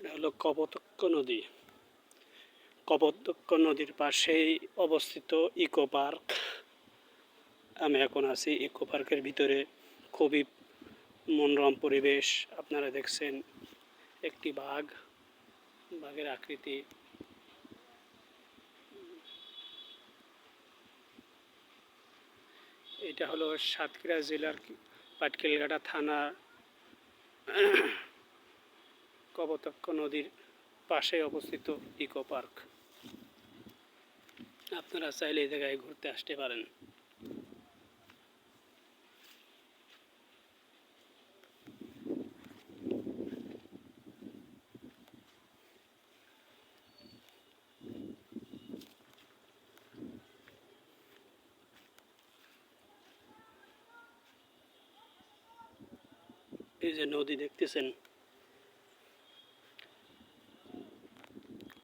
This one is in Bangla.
এটা হলো কপোতাক্ষ নদী। কপোতাক্ষ নদীর পাশেই অবস্থিত ইকো পার্ক। আমি এখন আছি ইকো পার্কের ভিতরে। খুবই মনোরম পরিবেশ। আপনারা দেখছেন একটি বাঘের আকৃতি। এটা হলো সাতক্ষীরা জেলার পাটকেলঘাটা থানার কপোতাক্ষ নদীর পাশে অবস্থিত ইকো পার্ক। আপনারা চাইলে এই জায়গায় ঘুরতে আসতে পারেন। এই যে নদী দেখতেছেন।